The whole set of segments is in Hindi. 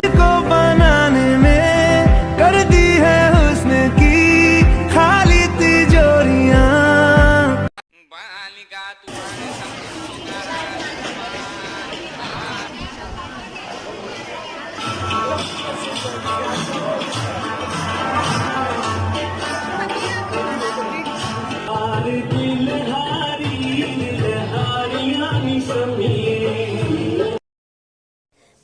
को बनाने में कर दी है हुस्न की खाली तिजोरियां।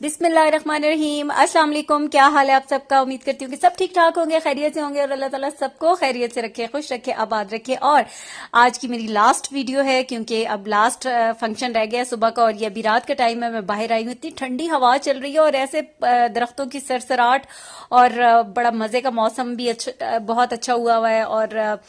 बिस्मिल्लाहिर्रहमानिर्रहीम। अस्सलाम वालेकुम। क्या हाल है आप सबका? उम्मीद करती हूँ कि सब ठीक ठाक होंगे, खैरियत से होंगे और अल्लाह ताला सबको खैरियत से रखे, खुश रखे, आबाद रखे। और आज की मेरी लास्ट वीडियो है क्योंकि अब लास्ट फंक्शन रह गया सुबह का और ये अभी रात का टाइम है। मैं बाहर आई हूँ, इतनी ठंडी हवा चल रही है और ऐसे दरख्तों की सरसराहट और बड़ा मजे का मौसम भी बहुत अच्छा हुआ है और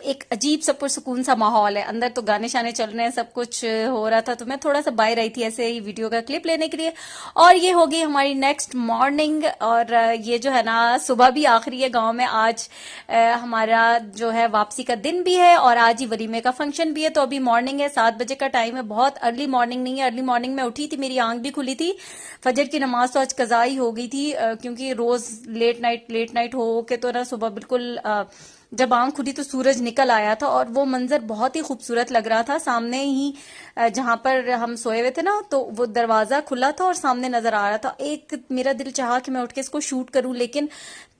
एक अजीब सा पुरसुकून सा माहौल है। अंदर तो गाने शाने चल रहे हैं, सब कुछ हो रहा था, तो मैं थोड़ा सा बाहर आई थी ऐसे ही वीडियो का क्लिप लेने के लिए। और ये होगी हमारी नेक्स्ट मॉर्निंग और ये जो है ना सुबह भी आखिरी है गांव में। आज हमारा जो है वापसी का दिन भी है और आज ही वलीमे का फंक्शन भी है। तो अभी मॉर्निंग है, 7 बजे का टाइम है, बहुत अर्ली मॉर्निंग नहीं है। अर्ली मॉर्निंग में उठी थी, मेरी आंख भी खुली थी। फजर की नमाज तो आज कज़ा ही हो गई थी क्योंकि रोज लेट नाइट हो के तो ना सुबह बिल्कुल जब आंख खुली तो सूरज निकल आया था और वो मंजर बहुत ही खूबसूरत लग रहा था। सामने ही जहां पर हम सोए हुए थे ना, तो वो दरवाजा खुला था और सामने नजर आ रहा था। एक मेरा दिल चाहा कि मैं उठ के इसको शूट करूं, लेकिन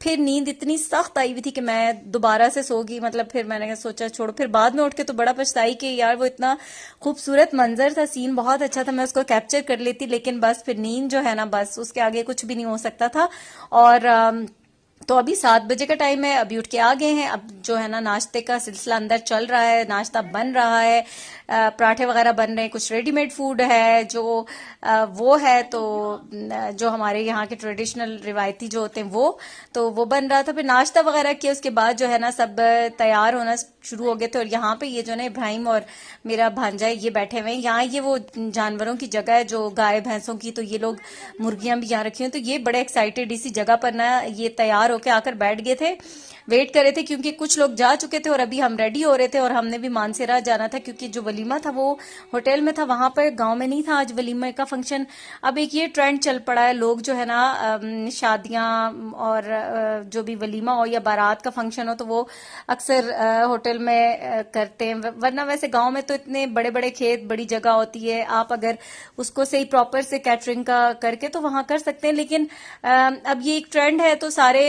फिर नींद इतनी सख्त आई हुई थी कि मैं दोबारा से सो गई। मतलब फिर मैंने सोचा छोड़ो। फिर बाद में उठ के तो बड़ा पछताई कि यार वो इतना खूबसूरत मंजर था, सीन बहुत अच्छा था, मैं उसको कैप्चर कर लेती, लेकिन बस फिर नींद जो है ना, बस उसके आगे कुछ भी नहीं हो सकता था। और तो अभी 7 बजे का टाइम है, अभी उठ के आ गए हैं। अब जो है ना नाश्ते का सिलसिला अंदर चल रहा है, नाश्ता बन रहा है, पराठे वगैरह बन रहे हैं, कुछ रेडीमेड फूड है जो वो है। तो जो हमारे यहाँ के ट्रेडिशनल रिवायती जो होते हैं वो बन रहा था। फिर नाश्ता वगैरह किया, उसके बाद जो है ना सब तैयार होना शुरू हो गए थे। और यहाँ पे ये जो ना इब्राहिम और मेरा भांजा है, ये बैठे हुए हैं। यहाँ ये वो जानवरों की जगह है जो गाय भैंसों की, तो ये लोग मुर्गियां भी यहाँ रखी हैं। तो ये बड़े एक्साइटेड इसी जगह पर ना ये तैयार होके आकर बैठ गए थे, वेट कर रहे थे क्योंकि कुछ लोग जा चुके थे और अभी हम रेडी हो रहे थे। और हमने भी मानसेरा जाना था क्योंकि जो वलीमा था वो होटल में था, वहां पर गांव में नहीं था आज वलीमा का फंक्शन। अब एक ये ट्रेंड चल पड़ा है, लोग जो है ना शादियां और जो भी वलीमा हो या बारात का फंक्शन हो तो वो अक्सर होटल में करते हैं। वरना वैसे गांव में तो इतने बड़े बड़े खेत, बड़ी जगह होती है, आप अगर उसको सही प्रॉपर से कैटरिंग का करके तो वहां कर सकते हैं। लेकिन अब ये एक ट्रेंड है तो सारे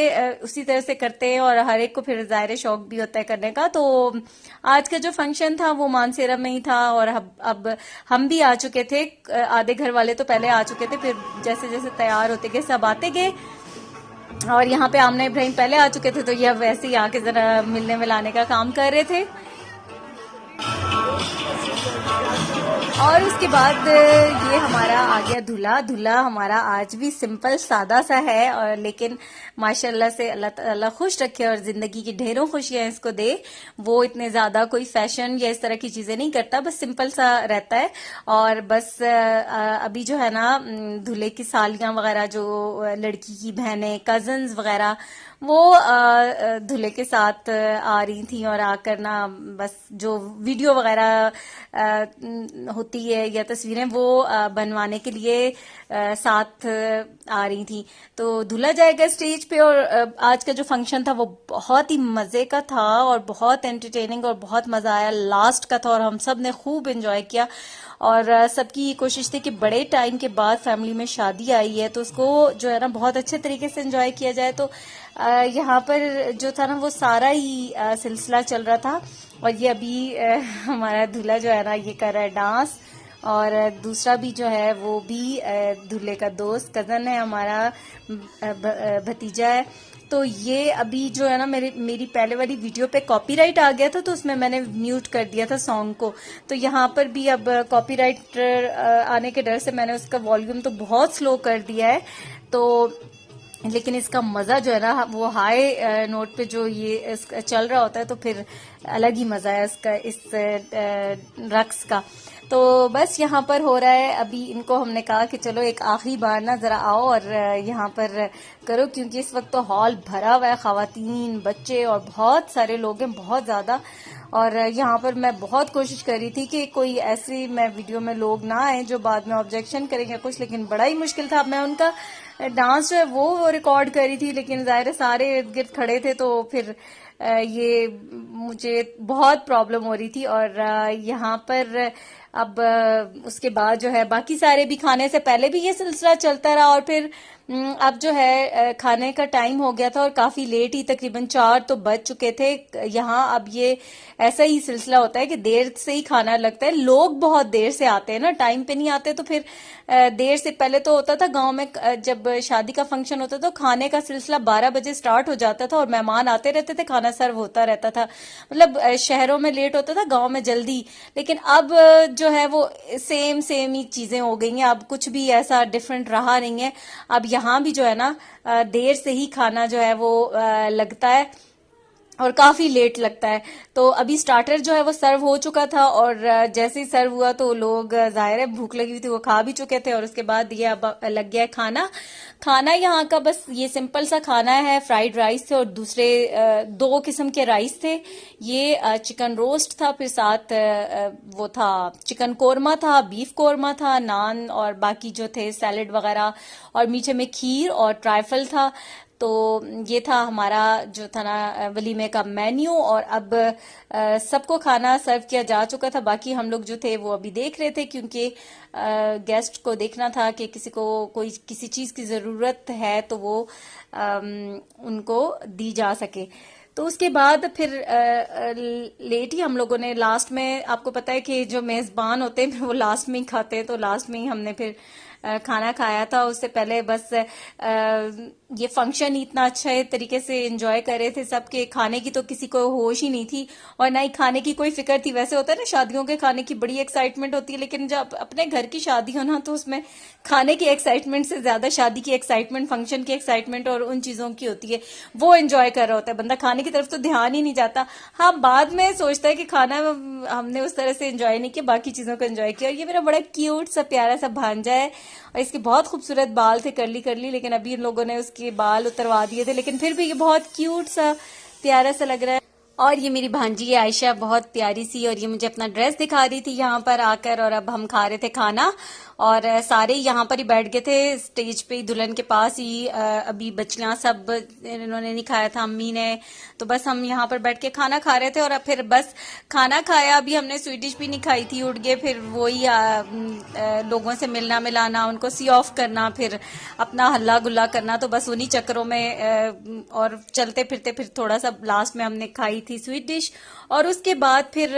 उसी तरह से करते हैं और हर एक को फिर जाहिर शौक भी होता है करने का। तो आज का जो फंक्शन था वो मानसेरा में ही था और अब हम भी आ चुके थे। आधे घर वाले तो पहले आ चुके थे, फिर जैसे जैसे तैयार होते गए सब आते गए। और यहाँ पे आमना इब्राहिम पहले आ चुके थे तो ये अब वैसे ही आके जरा मिलने मिलाने का काम कर रहे थे। और उसके बाद ये हमारा आ गया दूल्हा। दूल्हा हमारा आज भी सिंपल सादा सा है और लेकिन माशाल्लाह से अल्लाह ताला खुश रखे और जिंदगी की ढेरों खुशियां इसको दे। वो इतने ज्यादा कोई फैशन या इस तरह की चीजें नहीं करता, बस सिंपल सा रहता है। और बस अभी जो है ना दूल्हे की सालियां वगैरह, जो लड़की की बहनें, कजन्स वगैरह, वो दूल्हे के साथ आ रही थी और आकर ना बस जो वीडियो वगैरह होती है या तस्वीरें वो बनवाने के लिए साथ आ रही थी। तो दूल्हा जाएगा स्टेज पे और आज का जो फंक्शन था वो बहुत ही मजे का था और बहुत एंटरटेनिंग और बहुत मजा आया। लास्ट का था और हम सब ने खूब एंजॉय किया और सबकी कोशिश थी कि बड़े टाइम के बाद फैमिली में शादी आई है तो उसको जो है ना बहुत अच्छे तरीके से एंजॉय किया जाए। तो यहाँ पर जो था ना वो सारा ही सिलसिला चल रहा था। और ये अभी हमारा दूल्हा जो है ना ये कर रहा है डांस और दूसरा भी जो है वो भी दूल्हे का दोस्त कजन है, हमारा भतीजा है। तो ये अभी जो है ना मेरी पहले वाली वीडियो पे कॉपीराइट आ गया था तो उसमें मैंने म्यूट कर दिया था सॉन्ग को। तो यहाँ पर भी अब कॉपीराइट आने के डर से मैंने उसका वॉल्यूम तो बहुत स्लो कर दिया है। तो लेकिन इसका मजा जो है ना वो हाई नोट पे जो ये चल रहा होता है तो फिर अलग ही मजा है इसका, इस रक्स का। तो बस यहाँ पर हो रहा है। अभी इनको हमने कहा कि चलो एक आखिरी बार ना जरा आओ और यहाँ पर करो क्योंकि इस वक्त तो हॉल भरा हुआ है, खवातीन, बच्चे और बहुत सारे लोग हैं, बहुत ज्यादा। और यहाँ पर मैं बहुत कोशिश कर रही थी कि कोई ऐसी मैं वीडियो में लोग ना आए जो बाद में ऑब्जेक्शन करेंगे कुछ, लेकिन बड़ा ही मुश्किल था। अब मैं उनका डांस जो है वो रिकॉर्ड करी थी, लेकिन जाहिर है सारे इर्द गिर्द खड़े थे तो फिर ये मुझे बहुत प्रॉब्लम हो रही थी। और यहाँ पर अब उसके बाद जो है बाकी सारे भी खाने से पहले भी ये सिलसिला चलता रहा, और फिर अब जो है खाने का टाइम हो गया था और काफी लेट ही, तकरीबन 4 तो बज चुके थे। यहाँ अब ये ऐसा ही सिलसिला होता है कि देर से ही खाना लगता है। लोग बहुत देर से आते हैं ना, टाइम पे नहीं आते, तो फिर देर से। पहले तो होता था गांव में जब शादी का फंक्शन होता था तो खाने का सिलसिला 12 बजे स्टार्ट हो जाता था और मेहमान आते रहते थे, खाना सर्व होता रहता था। मतलब शहरों में लेट होता था, गांव में जल्दी। लेकिन अब जो है वो सेम ही चीजें हो गई हैं, अब कुछ भी ऐसा डिफरेंट रहा नहीं है। अब यहाँ भी जो है ना देर से ही खाना जो है वो लगता है और काफी लेट लगता है। तो अभी स्टार्टर जो है वो सर्व हो चुका था, और जैसे ही सर्व हुआ तो लोग जाहिर है भूख लगी हुई थी, वो खा भी चुके थे। और उसके बाद ये अब लग गया है खाना। खाना यहाँ का बस ये सिंपल सा खाना है, फ्राइड राइस थे और दूसरे 2 किस्म के राइस थे। ये चिकन रोस्ट था, फिर साथ वो था चिकन कोरमा था, बीफ कोरमा था, नान और बाकी जो थे सैलेड वगैरह, और मीठे में खीर और ट्राइफल था। तो ये था हमारा जो था ना वलीमे का मेन्यू। और अब सबको खाना सर्व किया जा चुका था। बाकी हम लोग जो थे वो अभी देख रहे थे, क्योंकि गेस्ट को देखना था कि किसी को कोई किसी चीज की जरूरत है तो वो उनको दी जा सके। तो उसके बाद फिर लेट ही हम लोगों ने लास्ट में, आपको पता है कि जो मेजबान होते हैं फिर वो लास्ट में ही खाते हैं, तो लास्ट में ही हमने फिर खाना खाया था। उससे पहले बस ये फंक्शन ही इतना अच्छे तरीके से एंजॉय कर रहे थे सबके। खाने की तो किसी को होश ही नहीं थी और ना ही खाने की कोई फिक्र थी। वैसे होता है ना शादियों के खाने की बड़ी एक्साइटमेंट होती है, लेकिन जब अपने घर की शादी हो ना तो उसमें खाने की एक्साइटमेंट से ज्यादा शादी की एक्साइटमेंट, फंक्शन की एक्साइटमेंट और उन चीजों की होती है, वो एंजॉय कर रहा होता है बंदा। खाने की तरफ तो ध्यान ही नहीं जाता। हाँ, बाद में सोचता है कि खाना हमने उस तरह से एंजॉय नहीं किया, बाकी चीजों को एंजॉय किया। और ये मेरा बड़ा क्यूट सा प्यारा सा भांजा है, और इसके बहुत खूबसूरत बाल थे, करली, लेकिन अभी इन लोगों ने उसके बाल उतरवा दिए थे, लेकिन फिर भी ये बहुत क्यूट सा प्यारा सा लग रहा है। और ये मेरी भांजी है आयशा, बहुत प्यारी सी, और ये मुझे अपना ड्रेस दिखा रही थी यहाँ पर आकर। और अब हम खा रहे थे खाना, और सारे यहाँ पर ही बैठ गए थे स्टेज पे, दुल्हन के पास ही। अभी बच्चियां सब इन्होंने नहीं खाया था, अम्मी ने, तो बस हम यहाँ पर बैठ के खाना खा रहे थे। और अब फिर बस खाना खाया, अभी हमने स्वीट डिश भी नहीं खाई थी, उठ गए फिर वही लोगों से मिलना मिलाना, उनको सी ऑफ करना, फिर अपना हल्ला गुल्ला करना। तो बस उन्हीं चक्करों में और चलते फिरते फिर थोड़ा सा लास्ट में हमने खाई थी स्वीट डिश। और उसके बाद फिर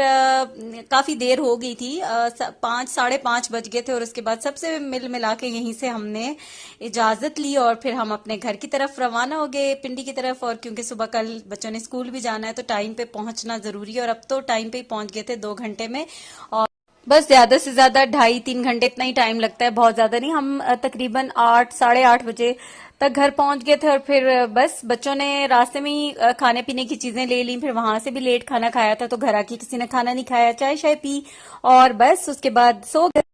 काफी देर हो गई थी, 5 साढ़े 5 बज गए थे। और उसके बाद सबसे मिल मिला के यहीं से हमने इजाजत ली और फिर हम अपने घर की तरफ रवाना हो गए, पिंडी की तरफ। और क्योंकि सुबह कल बच्चों ने स्कूल भी जाना है तो टाइम पे पहुंचना जरूरी है, और अब तो टाइम पे ही पहुंच गए थे 2 घंटे में। और बस ज्यादा से ज्यादा 2.5-3 घंटे इतना ही टाइम लगता है, बहुत ज्यादा नहीं। हम तकरीबन 8 साढ़े 8 बजे तक घर पहुंच गए थे। और फिर बस बच्चों ने रास्ते में ही खाने पीने की चीजें ले ली, फिर वहां से भी लेट खाना खाया था, तो घर आके किसी ने खाना नहीं खाया, चाय शाय पी और बस उसके बाद सो गए।